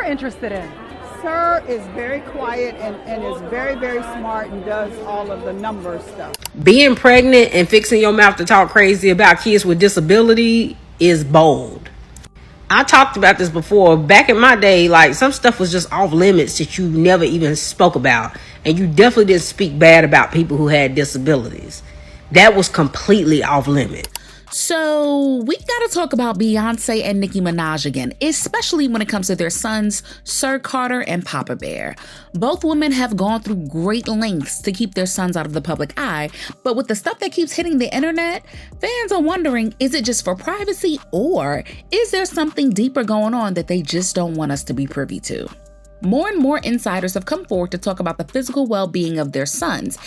Sir interested in? Sir is very quiet and is very, very smart and does all of the number stuff. Being pregnant and fixing your mouth to talk crazy about kids with disability is bold. I talked about this before. Back in my day, like, some stuff was just off limits that you never even spoke about. And you definitely didn't speak bad about people who had disabilities. That was completely off limits. So we gotta talk about Beyonce and Nicki Minaj again, especially when it comes to their sons, Sir Carter and Papa Bear. Both women have gone through great lengths to keep their sons out of the public eye, but with the stuff that keeps hitting the internet, fans are wondering, is it just for privacy, or is there something deeper going on that they just don't want us to be privy to? More and more insiders have come forward to talk about the physical well-being of their sons,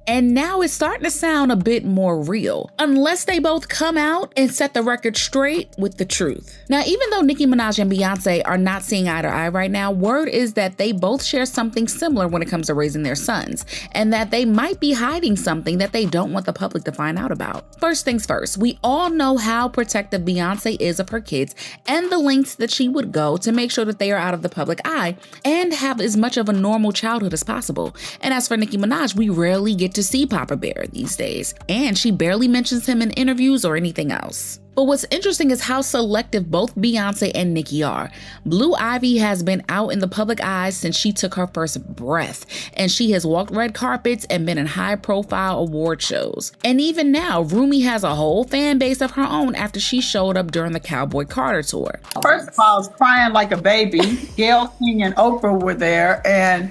and now it's starting to sound a bit more real, unless they both come out and set the record straight with the truth. Now, even though Nicki Minaj and Beyonce are not seeing eye to eye right now, word is that they both share something similar when it comes to raising their sons, and that they might be hiding something that they don't want the public to find out about. First things first, we all know how protective Beyonce is of her kids and the lengths that she would go to make sure that they are out of the public eye and have as much of a normal childhood as possible. And as for Nicki Minaj, we rarely get to see Papa Bear these days, and she barely mentions him in interviews or anything else. But what's interesting is how selective both Beyonce and Nicki are. Blue Ivy has been out in the public eye since she took her first breath, and she has walked red carpets and been in high-profile award shows. And even now, Rumi has a whole fan base of her own after she showed up during the Cowboy Carter tour. First of all, I was crying like a baby. Gayle King and Oprah were there, and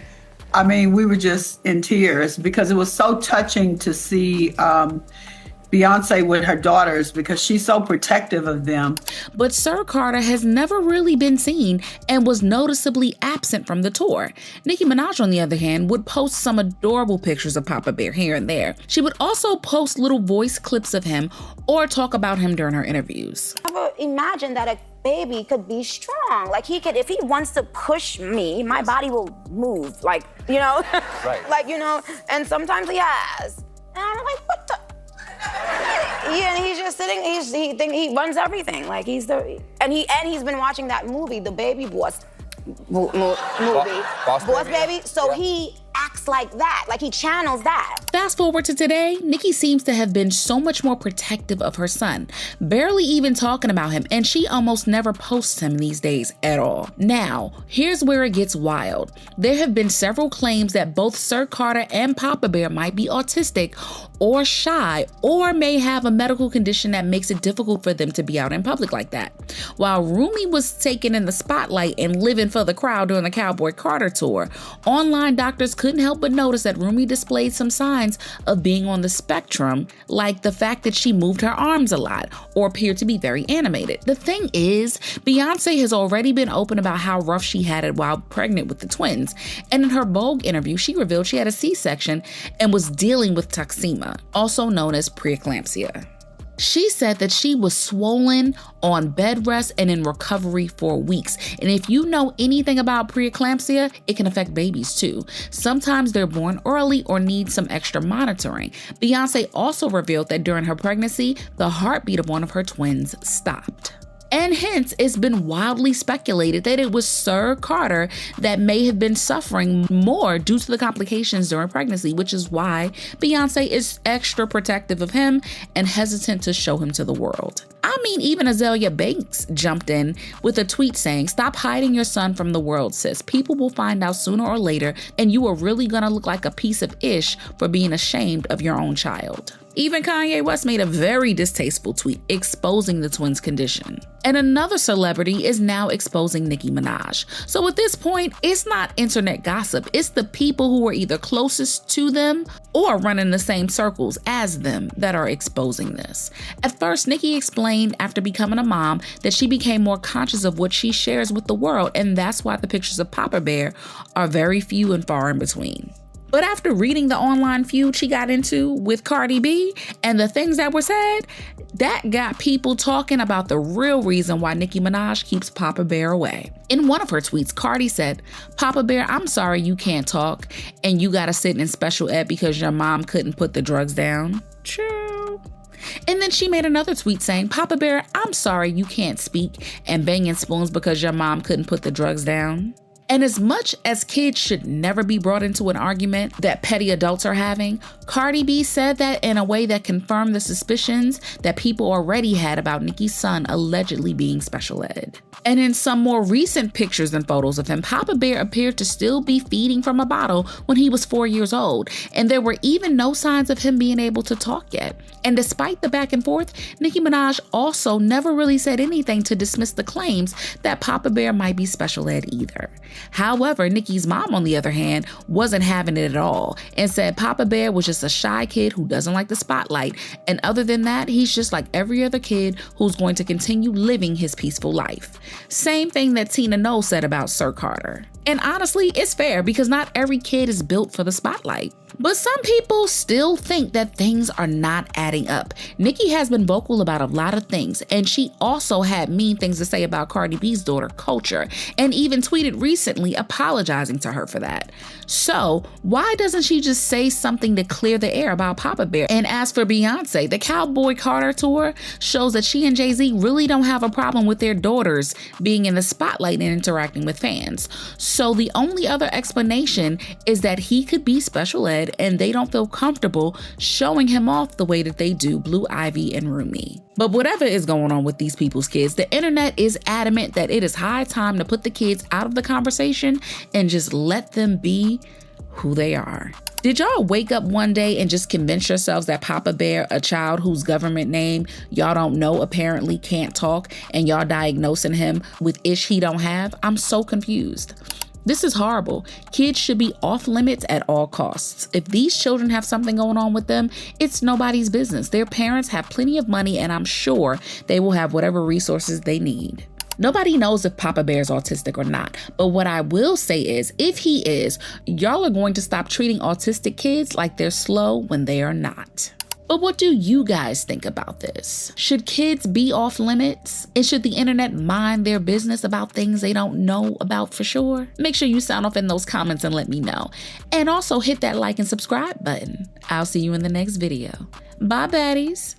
I mean, we were just in tears because it was so touching to see Beyonce with her daughters because she's so protective of them. But Sir Carter has never really been seen and was noticeably absent from the tour. Nicki Minaj, on the other hand, would post some adorable pictures of Papa Bear here and there. She would also post little voice clips of him or talk about him during her interviews. Never imagine that a baby could be strong. Like, he could, if he wants to push me, my body will move. Like, you know? Right. Like, you know, and sometimes he has. And I'm like, what the? Yeah, and he's just sitting, he runs everything. Like, he's he's been watching that movie, the Baby Boss movie. Boss Baby. So yeah. He acts like that, like he channels that. Fast forward to today, Nicki seems to have been so much more protective of her son, barely even talking about him, and she almost never posts him these days at all. Now, here's where it gets wild. There have been several claims that both Sir Carter and Papa Bear might be autistic or shy, or may have a medical condition that makes it difficult for them to be out in public like that. While Rumi was taken in the spotlight and living for the crowd during the Cowboy Carter tour, online doctors couldn't help but notice that Rumi displayed some signs of being on the spectrum, like the fact that she moved her arms a lot or appeared to be very animated. The thing is, Beyonce has already been open about how rough she had it while pregnant with the twins, and in her Vogue interview, she revealed she had a C-section and was dealing with toxemia, also known as preeclampsia. She said that she was swollen, on bed rest, and in recovery for weeks. And if you know anything about preeclampsia, it can affect babies too. Sometimes they're born early or need some extra monitoring. Beyonce also revealed that during her pregnancy, the heartbeat of one of her twins stopped. And hence, it's been wildly speculated that it was Sir Carter that may have been suffering more due to the complications during pregnancy, which is why Beyonce is extra protective of him and hesitant to show him to the world. I mean, even Azalea Banks jumped in with a tweet saying, "Stop hiding your son from the world, sis. People will find out sooner or later, and you are really gonna look like a piece of ish for being ashamed of your own child." Even Kanye West made a very distasteful tweet exposing the twins' condition. And another celebrity is now exposing Nicki Minaj. So at this point, it's not internet gossip. It's the people who are either closest to them or running the same circles as them that are exposing this. At first, Nicki explained after becoming a mom that she became more conscious of what she shares with the world, and that's why the pictures of Papa Bear are very few and far in between. But after reading the online feud she got into with Cardi B and the things that were said, that got people talking about the real reason why Nicki Minaj keeps Papa Bear away. In one of her tweets, Cardi said, "Papa Bear, I'm sorry you can't talk and you gotta sit in special ed because your mom couldn't put the drugs down." True. And then she made another tweet saying, "Papa Bear, I'm sorry you can't speak and banging spoons because your mom couldn't put the drugs down." And as much as kids should never be brought into an argument that petty adults are having, Cardi B said that in a way that confirmed the suspicions that people already had about Nicki's son allegedly being special ed. And in some more recent pictures and photos of him, Papa Bear appeared to still be feeding from a bottle when he was 4 years old, and there were even no signs of him being able to talk yet. And despite the back and forth, Nicki Minaj also never really said anything to dismiss the claims that Papa Bear might be special ed either. However, Nicki's mom, on the other hand, wasn't having it at all and said Papa Bear was just a shy kid who doesn't like the spotlight, and other than that, he's just like every other kid who's going to continue living his peaceful life. Same thing that Tina Knowles said about Sir Carter. And honestly, it's fair because not every kid is built for the spotlight. But some people still think that things are not adding up. Nicki has been vocal about a lot of things, and she also had mean things to say about Cardi B's daughter, Culture, and even tweeted recently apologizing to her for that. So why doesn't she just say something to clear the air about Papa Bear? And as for Beyonce, the Cowboy Carter tour shows that she and Jay-Z really don't have a problem with their daughters being in the spotlight and interacting with fans. So the only other explanation is that he could be special ed and they don't feel comfortable showing him off the way that they do Blue Ivy and Rumi. But whatever is going on with these people's kids, the internet is adamant that it is high time to put the kids out of the conversation and just let them be who they are. Did y'all wake up one day and just convince yourselves that Papa Bear, a child whose government name y'all don't know apparently can't talk, and y'all diagnosing him with ish he don't have? I'm so confused. This is horrible. Kids should be off limits at all costs. If these children have something going on with them, it's nobody's business. Their parents have plenty of money, and I'm sure they will have whatever resources they need. Nobody knows if Papa Bear's autistic or not, but what I will say is, if he is, y'all are going to stop treating autistic kids like they're slow when they are not. But what do you guys think about this? Should kids be off limits? And should the internet mind their business about things they don't know about for sure? Make sure you sound off in those comments and let me know. And also hit that like and subscribe button. I'll see you in the next video. Bye, baddies.